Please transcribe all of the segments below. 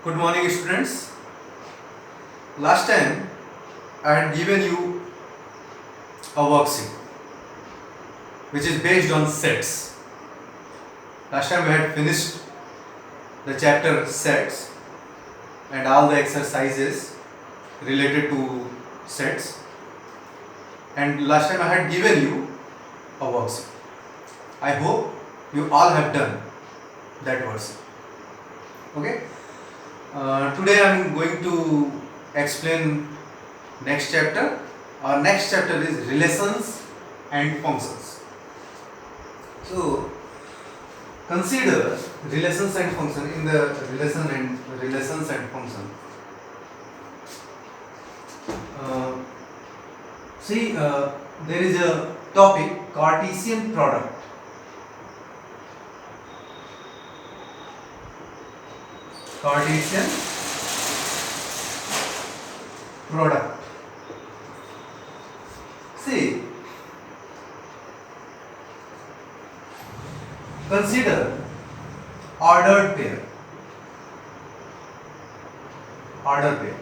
Good morning, students. Last time I had given you a worksheet which is based on sets. Last time we had finished the chapter sets and all the exercises related to sets, and last time I had given you a worksheet. I hope you all have done that worksheet. Okay. Today I am going to explain next chapter. Our next chapter is relations and functions. So consider relations and function. In the relations and function, there is a topic, Cartesian product. Cartesian product. See, consider ordered pair. Ordered pair.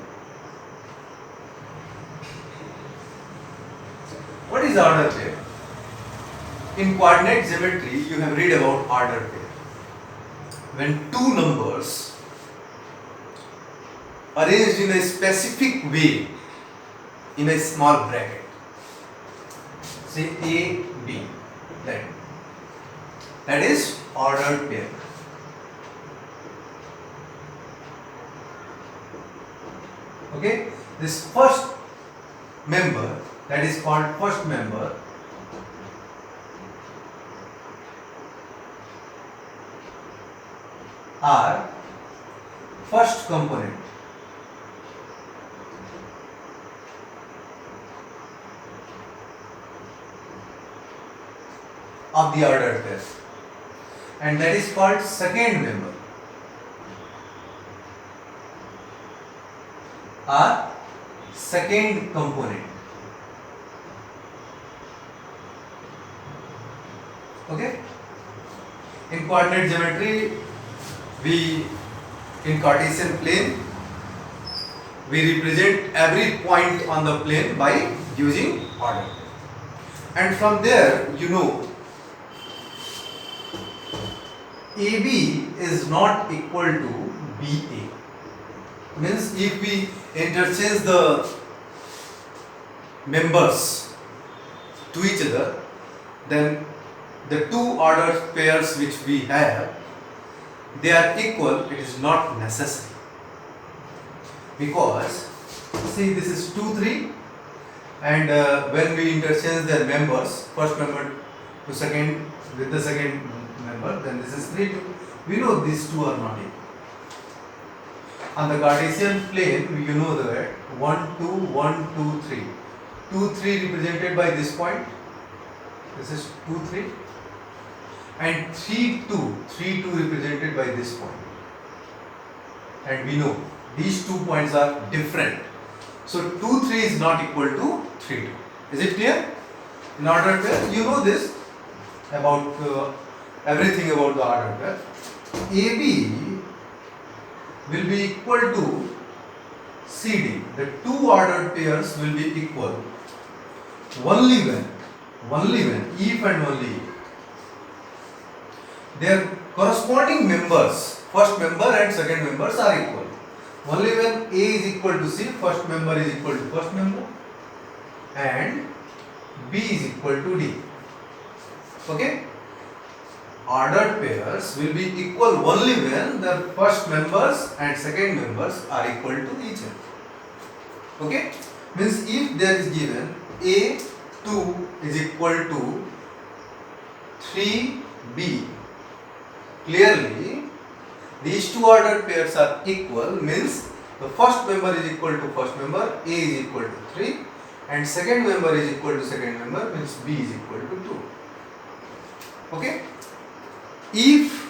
What is ordered pair? In coordinate geometry, you have read about ordered pair. When two numbers arranged in a specific way in a small bracket, say A, B, that is ordered pair. Okay, this first member, that is called first member, are first component of the ordered pair, and that is called second member, or second component. Okay, in coordinate geometry, in Cartesian plane, we represent every point on the plane by using order, and from there you know AB is not equal to BA. Means if we interchange the members to each other, then the two ordered pairs which we have, they are equal. It is not necessary, because see, this is 2 3, and when we interchange their members, first member to second with the second member, then this is 3 2. We know these two are not equal. On the Cartesian plane, you know that 1 2 1 2 3, 2 3 represented by this point. This is 2 3, and 3 2 represented by this point, and we know these 2 points are different. So 2 3 is not equal to 3 2. Is it clear? In ordered pair, you know this about everything about the ordered pair. AB will be equal to CD. The two ordered pairs will be equal only when, if and only if their corresponding members, first member and second members, are equal. Only when A is equal to C, first member is equal to first member, and B is equal to D. Okay? Ordered pairs will be equal only when the first members and second members are equal to each other. Okay? Means if there is given A2 is equal to 3B, clearly these two ordered pairs are equal, means the first member is equal to first member, A is equal to 3, and second member is equal to second member, means B is equal to 2. Okay? If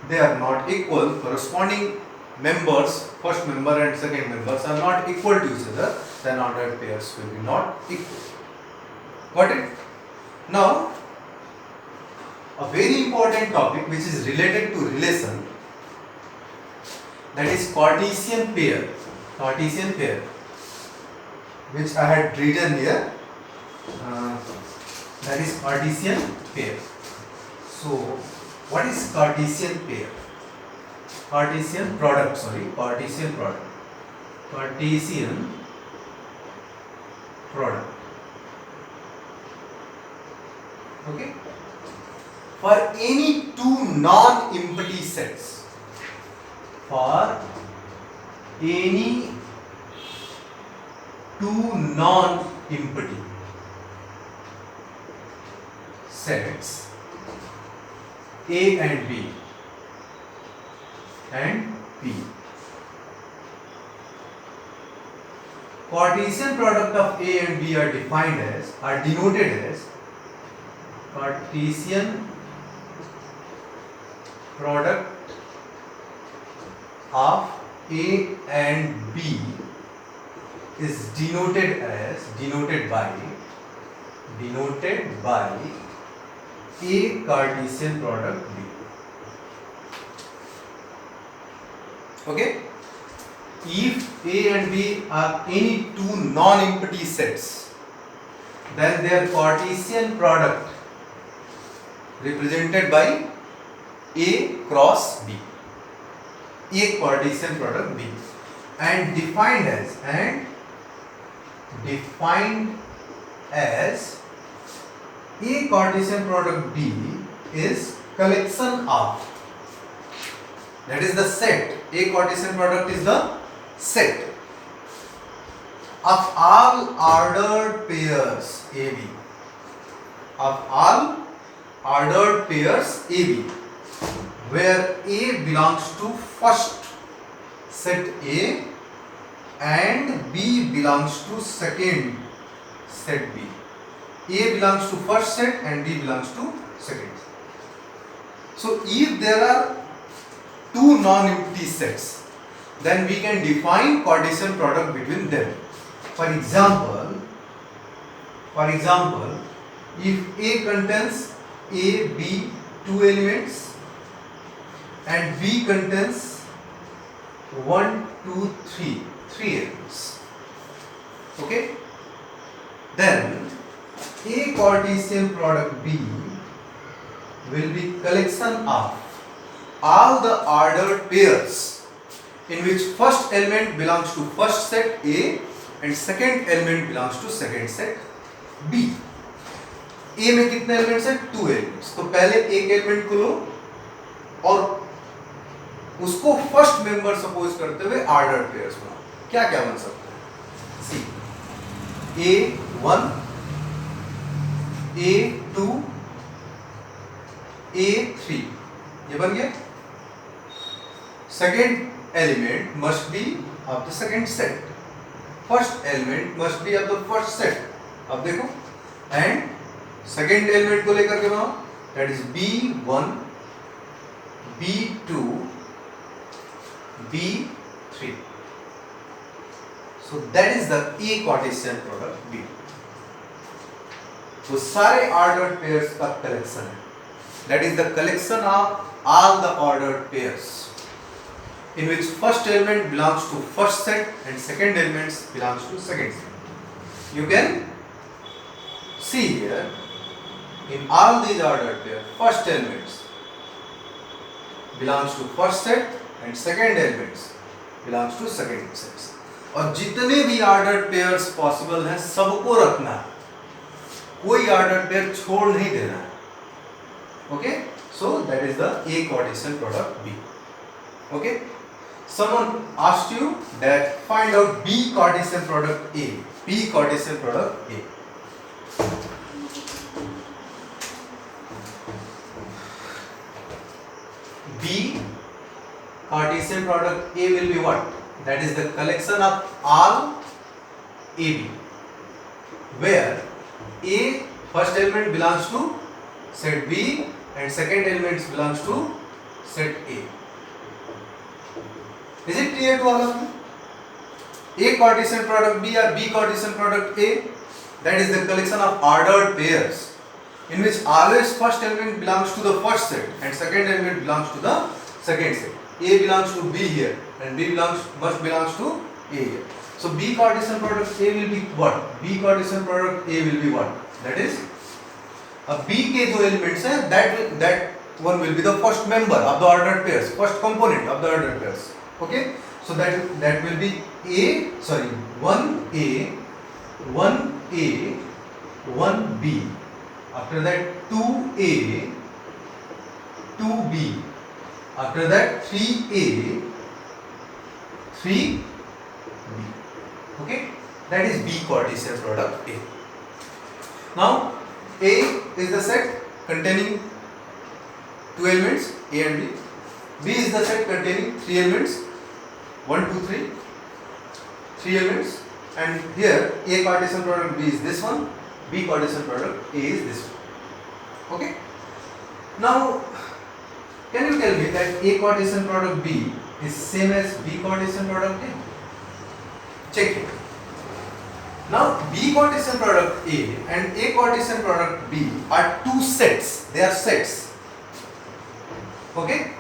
they are not equal, corresponding members, first member and second members, are not equal to each other, then ordered pairs will be not equal. Got it? Now, a very important topic which is related to relation that is Cartesian pair. Cartesian pair, which I had written here. That is Cartesian pair. So, what is Cartesian pair? Cartesian product. Sorry, Cartesian product. Cartesian product. Okay. For any two non-empty sets. For any two non-empty sets A and B and P. Cartesian product of A and B are denoted as Cartesian product of A and B is denoted by A Cartesian product B. Okay? If A and B are any two non-empty sets, then their Cartesian product represented by A cross B. A Cartesian product B, and defined as A Cartesian product B is collection of, that is the set. A Cartesian product is the set of all ordered pairs AB, of all ordered pairs AB, where A belongs to first set A and B belongs to second set B. A belongs to first set and B belongs to second set. So if there are two non-empty sets, then we can define Cartesian product between them. For example, if A contains A, B, two elements, and B contains 1, 2, 3, three elements. Okay? Then A Cartesian product B will be collection of all the ordered pairs in which first element belongs to first set A and second element belongs to second set B. A में कितने elements हैं? 2 elements. तो पहले एक element को लो और उसको first member suppose करते हुए ऑर्डर्ड पेयर्स बनाओ. क्या क्या बन सकता है? सी A1, A2, A3, ये बन गया. Second element must be of the second set. First element must be of the first set. अब देखो, एंड सेकेंड एलिमेंट को लेकर के बनाओ, that is B1, B2, B3. So that is the A Cartesian product B. तो सारे ordered pairs का collection है. That is the collection of all the ordered pairs in which first element belongs to first set and second element belongs to second set. You can see here in all these ordered pairs, first elements belongs to first set and second elements belongs to second sets. और जितने भी ordered pairs possible हैं सबको रखना है, कोई ordered pair छोड़ नहीं देना है. Okay, so that is the A Cartesian product B. Okay, someone asked you that find out B Cartesian product A. B Cartesian product A. B Cartesian product A will be what? That is the collection of all AB, where A first element belongs to set B and second element belongs to set A. Is it clear to all of you? A Cartesian product B or B Cartesian product A, that is the collection of ordered pairs in which always first element belongs to the first set and second element belongs to the second set. A belongs to B here and B must belongs to A here. So B Cartesian product A will be what? B Cartesian product A will be what? That is, अब B के जो elements हैं, that one will be the first member of the ordered pairs, first component of the ordered pairs. Okay, so that will be 1A, 1A, 1B. After that 2A, 2B. After that 3A, 3B. Okay, that is B Cartesian product A. Now A is the set containing two elements A and B. B is the set containing three elements 1, 2, 3. Three elements, and here A Cartesian product B is this one, B Cartesian product A is this one. Okay. Now, can you tell me that A Cartesian product B is same as B Cartesian product A? Check it. Now, B Cartesian product A and A Cartesian product B are two sets. They are sets. Okay.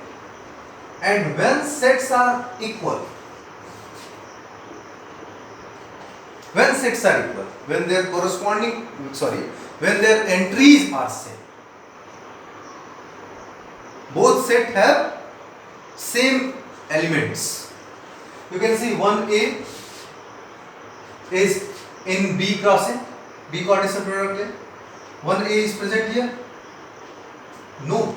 And when sets are equal, when sets are equal, when their when their entries are same, both sets have same elements. You can see 1A is in B cross A, B Cartesian product A. 1A is present here? No.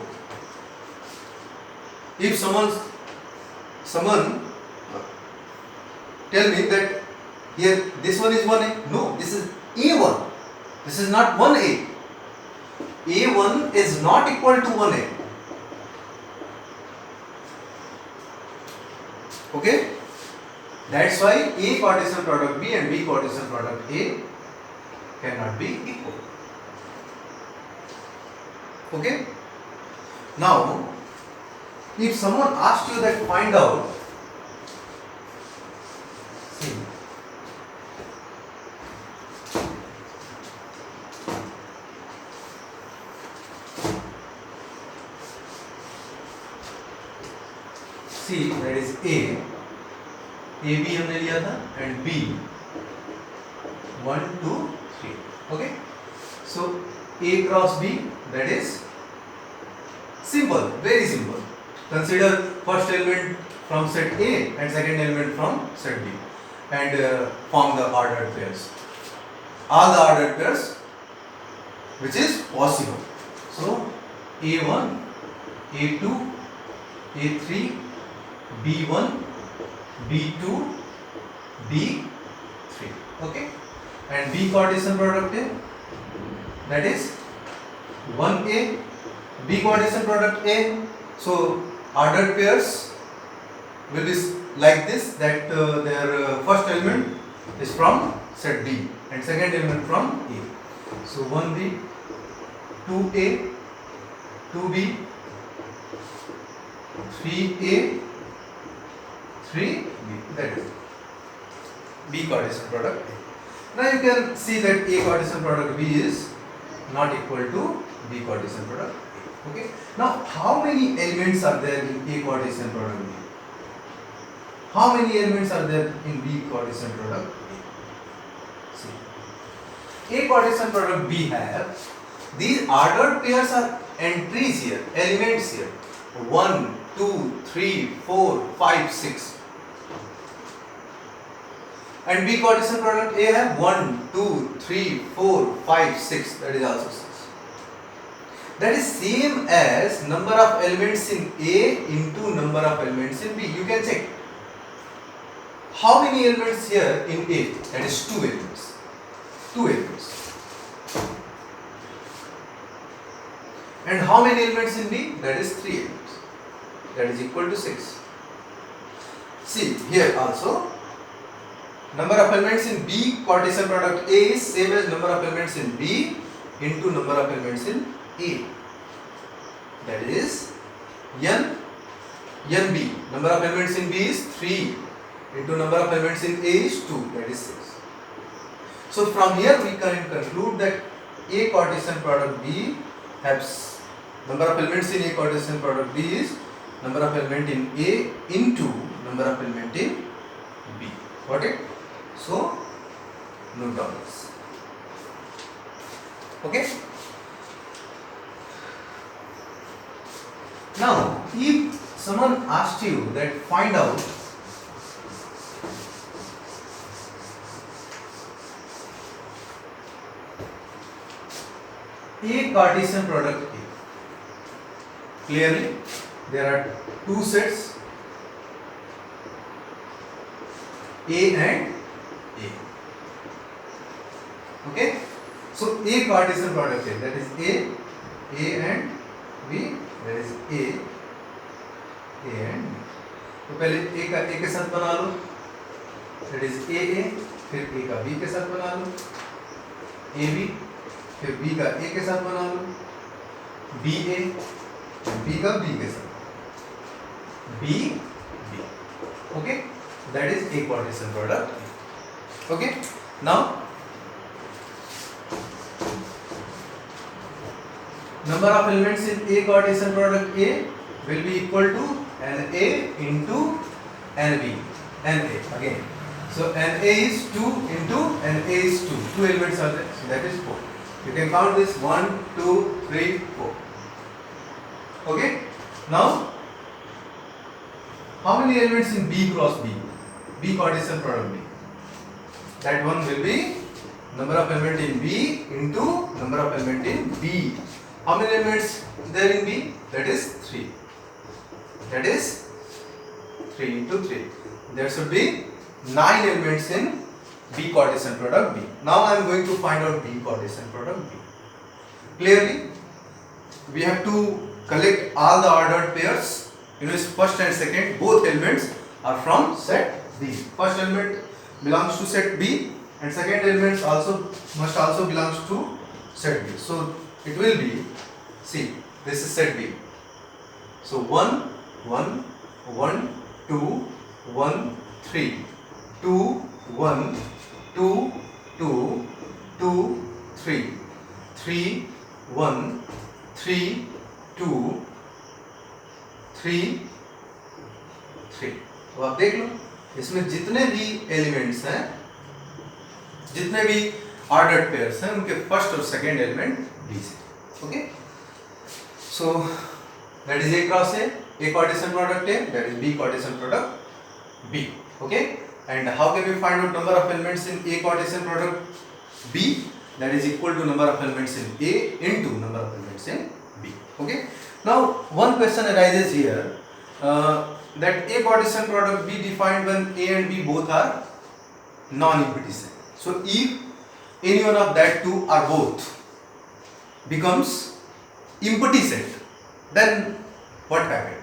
If someone tell me that here this one is 1A, no, this is A1. This is not 1A. A1 is not equal to 1A. Okay? That's why A Cartesian product B and B Cartesian product A cannot be equal. Okay? Now, if someone asked you that find out, see that is A B हमने लिया था and B 1, 2, 3. Okay, so A cross B, that is simple, very simple. Consider first element from set A and second element from set B and form the ordered pairs. All the ordered pairs which is possible. So A1, A2, A3, B1, B2, B3. Okay, and B Cartesian product A, that is 1A, B Cartesian product A. So ordered pairs will be like this, that their first element is from set B and second element from A. So 1B, 2A, 2B, 3A, 3B. That is B Cartesian product A. Now you can see that A Cartesian product B is not equal to B Cartesian product A. Okay. Now how many elements are there in A Cartesian product B? How many elements are there in B Cartesian product A? See, A Cartesian product B have these ordered pairs are entries here, elements here. 1, 2, 3, 4, 5, 6. And B Cartesian product A have 1, 2, 3, 4, 5, 6. That is also 6. That is same as number of elements in A into number of elements in B. You can check. How many elements here in A? That is 2 elements. 2 elements. And how many elements in B? That is 3 elements. That is equal to 6. See, here also, number of elements in B Cartesian product A is same as number of elements in B into number of elements in A. That is NB. Number of elements in B is 3 into number of elements in A is 2. That is 6. So from here we can conclude that A Cartesian product B has number of elements in A Cartesian product B is number of element in A into number of element in B. Got it? So note down this. Okay. Now, if someone asked you that find out a Cartesian product A. Clearly, there are two sets A and A. Okay, so A Cartesian product A, that is A and B, that is A and B. तो पहले A का A के साथ बना लो, that is A, फिर A का B के साथ बना लो, AB, फिर B का A के साथ बना लो, BA, B का B के साथ, B. Okay, that is A Cartesian product. Okay, now number of elements in A Cartesian product A will be equal to NA into NB, NA again. So NA is 2 into NA is 2. 2 elements are there, so that is 4. You can count this 1, 2, 3, 4. Okay. Now, how many elements in B cross B? B Cartesian product B. That one will be number of element in B into number of element in B. How many elements there in B? That is 3. That is 3 into 3. There should be 9 elements in B Cartesian product B. Now I am going to find out B Cartesian product B. Clearly, we have to collect all the ordered pairs. In which first and second both elements are from set B. First element belongs to set B and second elements must also belongs to set B. So it will be, see, this is set B. So 1, 1, 1, 2, 1, 3, 2, 1, 2, 2, 2, 3, 3, 1, 3, 2, 3, 3. तो आप देख लो इसमें जितने भी elements हैं, जितने भी ordered pairs हैं, उनके फर्स्ट और सेकेंड एलिमेंट बी से. Okay, so that is A cross A Cartesian product A, that is B Cartesian product B. Okay, and how can we find out number of elements in A Cartesian product B? That is equal to number of elements in A into number of elements in B. Okay, now one question arises here, that A Cartesian product B defined when A and B both are non-empty set. So if any one of that two or both becomes empty set, then what happened?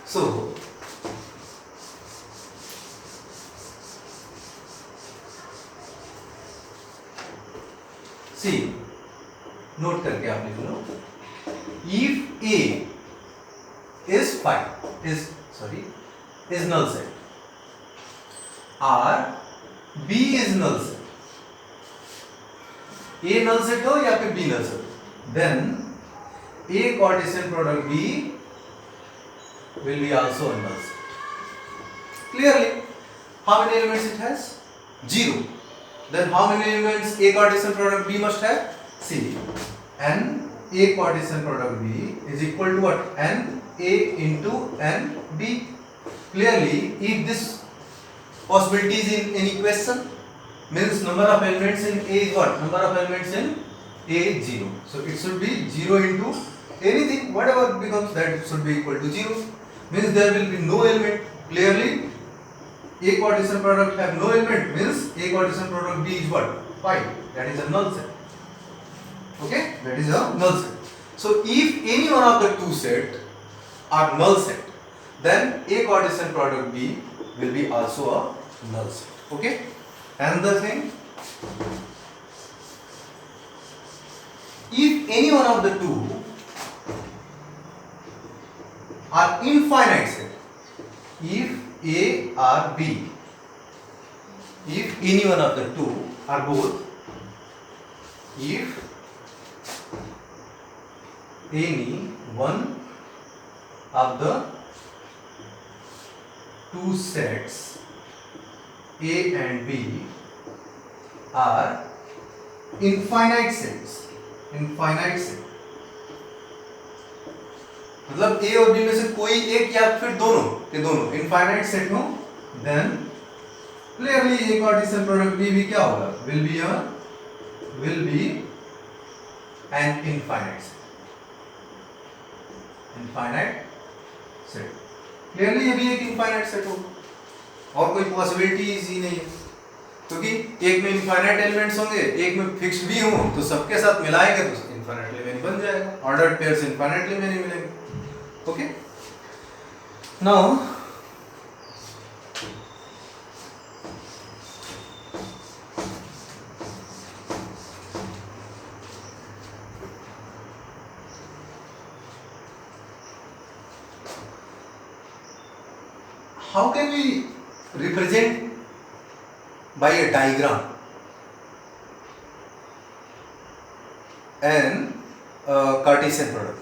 So see, note करके आप लिख लो, if A is null set or B is null set, A null set हो या फिर B null set, then A Cartesian product B will be also a null set. Clearly, how many elements it has? 0. Then how many elements A Cartesian product B must have? See, n A Cartesian product B is equal to what? N A into N B. Clearly, if this possibility is in any question, means number of elements in A is what? Number of elements in A is 0. So it should be 0 into anything, whatever becomes, that should be equal to 0. Means there will be no element. Clearly, A Cartesian product have no element, means A Cartesian product B is what? 5. That is a null set. Okay, that is a null set. So if any one of the two set are null set, then A Cartesian product B will be also a null set. Okay, another thing, if any one of the two are infinite set, if A or B, if any one of the two are both, if any one of the two sets A and B are infinite sets. Infinite set मतलब A और B में से कोई एक या फिर दोनों के दोनों इनफाइनाइट सेट हो, then clearly A Cartesian product B भी क्या होगा, will be an infinite set. Infinite set. Clearly ये भी एक इनफाइनाइट सेट होगा और कोई पॉसिबिलिटीज ही नहीं है, क्योंकि एक में इनफाइनाइट एलिमेंट्स होंगे, एक में फिक्स्ड भी हो, तो सबके साथ मिलाएंगे तो इनफाइनाइटली मेनी बन जाएगा, ऑर्डर्ड पेयर्स इनफाइनाइटली मेनी मिलेंगे. Okay, now how can we represent by a diagram an Cartesian product?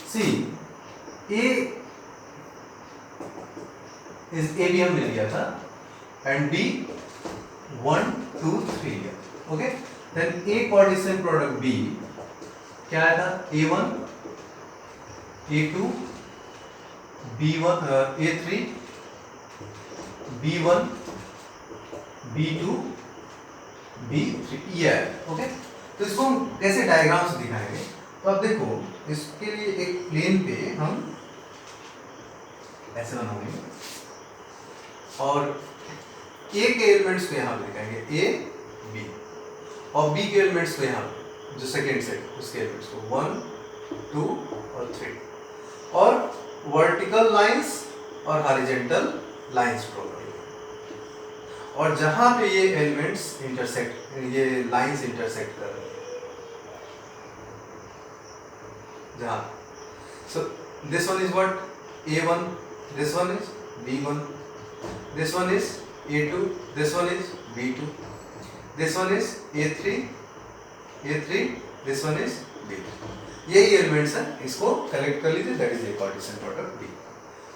See, A is A भी हमने लिया था and B 1 2 3 लिया. Okay, then A Cartesian product B क्या आया था, A1 A2 B1 A3 B1 B2 B3 ये है. ओके, तो इसको हम कैसे डायग्राम से दिखाएंगे, तो आप देखो इसके लिए एक प्लेन पे हम ऐसे बनाएंगे और A के एलिमेंट्स को यहाँ पे दिखाएंगे A B और B के एलिमेंट्स को यहाँ पे जो सेकेंड सेट उसके एलिमेंट्स को 1 2 और 3 और वर्टिकल लाइंस और हॉरिजॉन्टल लाइंस ड्रॉ करेंगे और जहां पे ये एलिमेंट्स इंटरसेक्ट, ये लाइंस इंटरसेक्ट कर रहे हैं जहां, so this one is what A1, this one is B1, this one is A2, this one is B2, this one is A3, this one is B3. यही एलिमेंट्स हैं, इसको collect कर लीजिए, that is A Cartesian product B.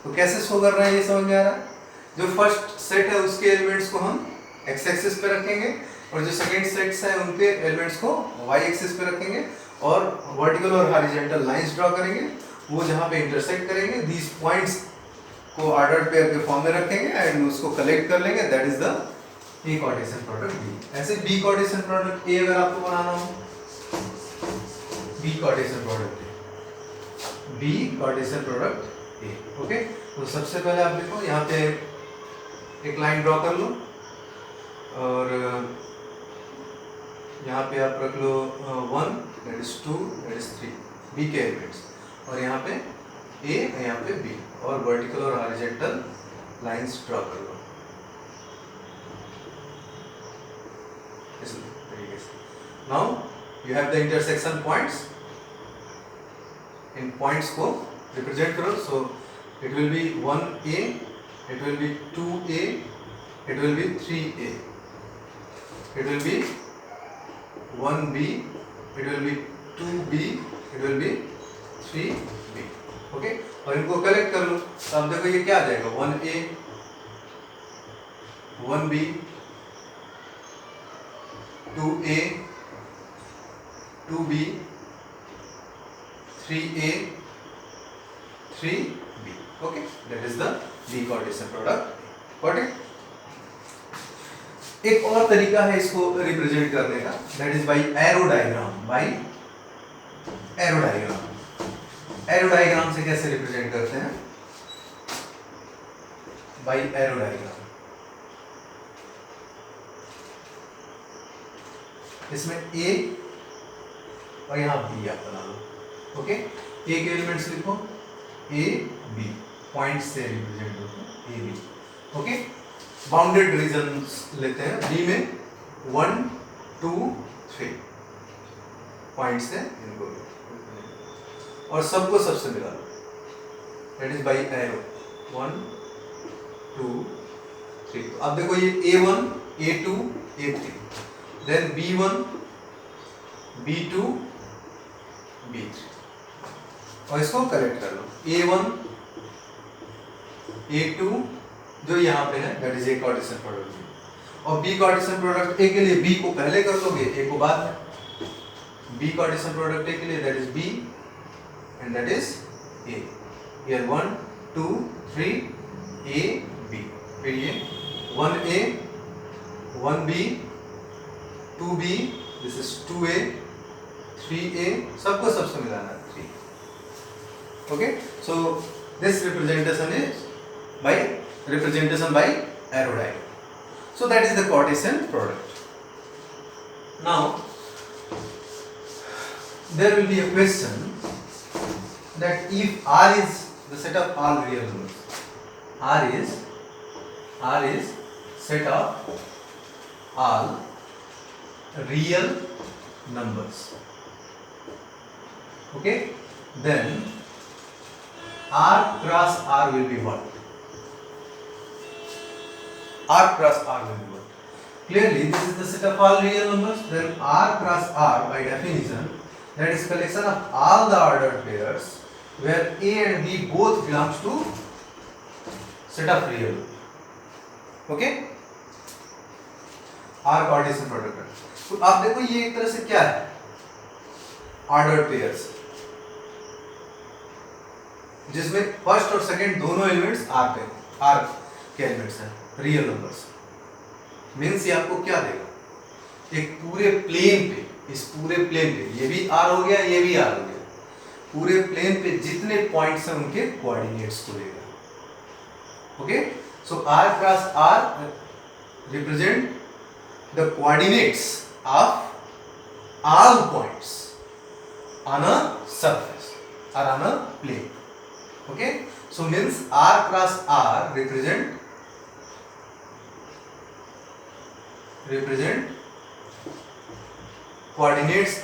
तो कैसे show कर रहा है ये समझ में आ रहा है. जो फर्स्ट सेट है उसके एलिमेंट्स को हम x एक्सिस पे रखेंगे और जो सेकंड सेट्स है उनके एलिमेंट्स को y एक्सिस पे रखेंगे और वर्टिकल और हॉरिजॉन्टल लाइंस ड्रॉ करेंगे, वो जहां पे इंटरसेक्ट करेंगे दीस पॉइंट्स को ऑर्डर्ड पेयर के फॉर्म में रखेंगे एंड उसको कलेक्ट कर लेंगे, that is the A Cartesian product B. ऐसे B कार्टेशियन प्रोडक्ट A अगर आपको बनाना हो, B Cartesian product A. Okay, तो सबसे पहले आप देखो यहाँ पे एक लाइन ड्रॉ कर लो और यहाँ पे आप रख लो 1 that is 2 that is 3 B के एलिमेंट्स और यहाँ पे A यहाँ पे B और वर्टिकल और हॉरिजॉन्टल लाइंस ड्रॉ कर लो इस तरीके से. Now you have the intersection points, in points को रिप्रेजेंट करो. So it will be 1A, it will be 2A, it will be 3A, it will be 1B, it will be 2B, it will be 3B. Okay, और इनको collect कर लो तो अब देखो ये क्या आ जाएगा 1A 1B 2A 2B 3A 3B. Okay, that is the B Cartesian product. Got it. एक और तरीका है इसको रिप्रेजेंट करने का, that is by arrow diagram. Arrow diagram से कैसे रिप्रेजेंट करते हैं, बाय एरो डायग्राम. इसमें A और यहाँ B आप बना लो. ओके, A के एलिमेंट्स लिखो A B, पॉइंट से रिप्रेजेंट होते हैं A B. Okay, bounded regions लेते हैं B में 1 2 3 पॉइंट से इनको और सबको सबसे मिला लो, दैट इज बाय एरो 1 2 3. तो अब देखो ये A1 A2 A3 then B1 B2 B3 और इसको कलेक्ट कर लो A1 A2 जो यहाँ पे है that is A Cartesian product. और बी कार्टेशियन प्रोडक्ट ए के लिए बी को पहले कर लोगे, ए को बाद में। बी कार्टेशियन प्रोडक्ट ए के लिए that is b and that is a. Here 1 2 3 a b. फिर ये 1a 1b 2b this is 2a 3a, सबको सबसे मिलाना है 3। Okay, so this representation is by representation by arrow diagram. So that is the Cartesian product. Now there will be a question that if R is the set of all real numbers, R is set of all real numbers, okay, then R cross R will be what? R cross R will be what? Clearly this is the set of all real numbers, then R cross R by definition that is collection of all the ordered pairs where A and B both belongs to set of real. Okay? R Cartesian product है। तो आप देखो ये एक तरह से क्या है? Ordered pairs, जिसमें फर्स्ट और सेकंड दोनों एलिमेंट्स R के एलिमेंट्स हैं, रियल नंबर्स। मीन्स ये आपको क्या देगा? एक पूरे प्लेन पे, इस पूरे प्लेन पे ये भी R हो गया, ये भी R हो गया, पूरे प्लेन पे जितने पॉइंट्स हैं उनके कोऑर्डिनेट्स को देगा। Okay, so R cross R represent the coordinates of all points on a surface और on a plane. Okay, so means R cross R represent coordinates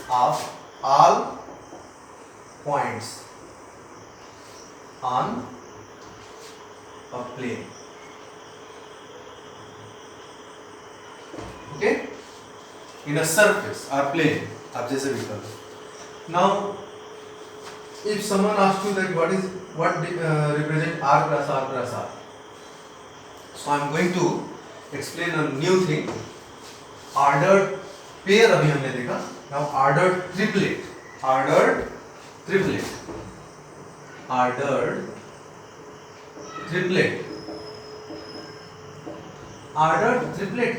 of all points on a plane. Okay, in a surface or plane, आप जैसे भी करो। Now if someone asks you that what represent R cross R, so I am going to explain a new thing. Ordered pair अभी हमने देखा, now ordered triplet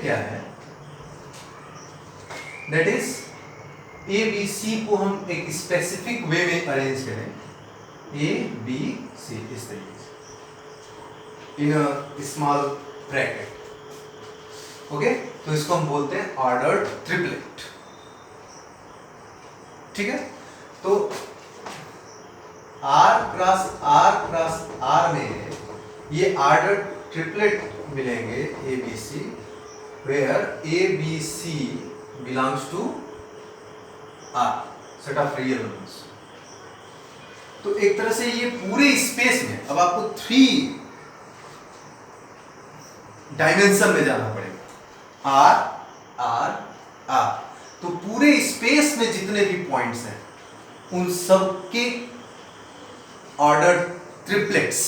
क्या है? That is A B C को हम एक स्पेसिफिक वे में arrange करें, A B C इस तरीके से इन अ स्मॉल ब्रैकेट। ओके, तो इसको हम बोलते हैं ऑर्डर्ड ट्रिपलेट। ठीक है, तो R क्रॉस R में ये ऑर्डर्ड ट्रिपलेट मिलेंगे A B C, where A B C belongs to R, set of real numbers. तो एक तरह से ये पूरे स्पेस में अब आपको 3 डायमेंशन में जाना पड़ेगा, R। तो पूरे स्पेस में जितने भी पॉइंट्स हैं उन सब के ऑर्डर ट्रिपलेट्स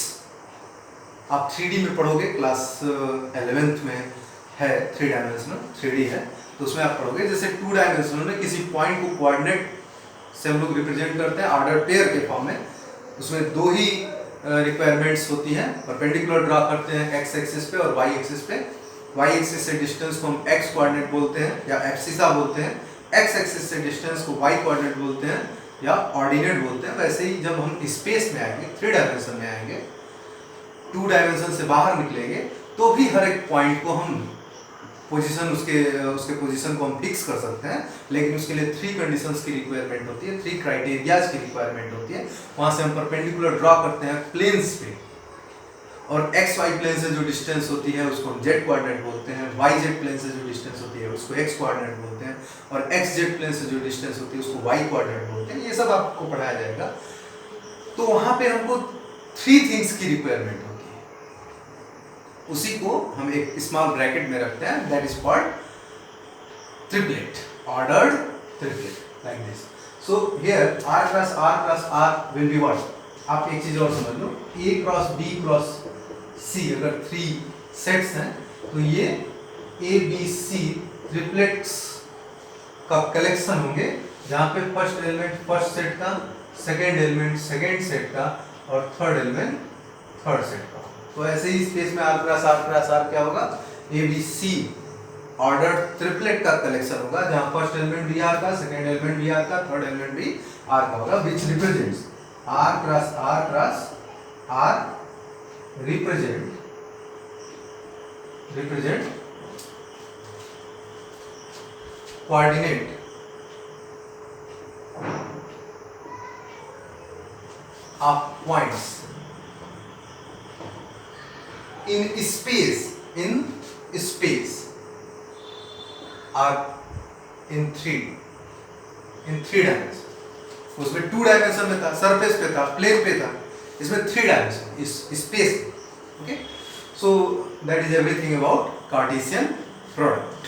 आप 3D में पढ़ोगे, क्लास 11th में है 3 डायमेंशनल 3D है, तो उसमें आप पढ़ोगे जैसे 2 डायमेंशनल में किसी पॉइंट को कोऑर्डिनेट से हम लोग रिप्रेजेंट करते हैं ऑर्डर पेयर के फॉर्म में। उसमें 2 ही रिक्वायरमेंट्स होती हैं, परपेंडिकुलर ड्रा करते हैं x एक्सिस पे और y एक्सिस पे। y एक्सिस से डिस्टेंस को हम x कोऑर्डिनेट बोलते हैं या एब्सिसा बोलते हैं, x एक्सिस से डिस्टेंस को y कोऑर्डिनेट बोलते हैं या ऑर्डिनेट बोलते हैं। वैसे ही जब हम स्पेस में आएंगे, 3 डायमेंशन में आएंगे, 2 डायमेंशन से बाहर निकलेंगे, तो भी हर एक पॉइंट को हम पोजीशन उसके पोजीशन को हम फिक्स कर सकते हैं, लेकिन उसके लिए 3 कंडीशंस की रिक्वायरमेंट होती है, 3 क्राइटेरियाज की रिक्वायरमेंट होती है। वहां से हम परपेंडिकुलर ड्रॉ करते हैं प्लेन्स पे, और एक्स वाई प्लेन से जो डिस्टेंस होती है उसको हम जेड कोऑर्डिनेट बोलते हैं, वाई जेड प्लेन से जो डिस्टेंस होती है उसको एक्स कोऑर्डिनेट बोलते हैं, और एक्स जेड प्लेन से जो डिस्टेंस होती है उसको वाई कोऑर्डिनेट बोलते हैं। ये सब आपको पढ़ाया जाएगा। तो वहां पे हमको 3 थिंग्स की रिक्वायरमेंट होती है, उसी को हम एक स्मॉल ब्रैकेट में रखते हैं, that is called triplet, ordered triplet, like this. So here R plus R will be what? आप एक चीज और समझ लो, A cross B cross C अगर 3 सेट्स हैं तो ये ए बी सी ट्रिपलेट्स का कलेक्शन होंगे, जहाँ पे फर्स्ट एलिमेंट फर्स्ट सेट का, सेकेंड एलिमेंट सेकेंड सेट का और थर्ड एलिमेंट थर्ड सेट का। तो ऐसे ही स्पेस में आर क्रॉस आर क्या होगा, A B C order triplet का कलेक्शन होगा, जहाँ फर्स्ट एलिमेंट भी आर का, सेकेंड एलिमेंट भी आर का, थर्ड एलिमेंट भी आर का होगा, which represents R cross R represent coordinate of points in space are in three dimensions। उसमें 2 डायमेंशन में था, सरफेस पे था, प्लेन पे था, इसमें 3 डायमेंशन इस space. Okay, so that is everything about Cartesian product।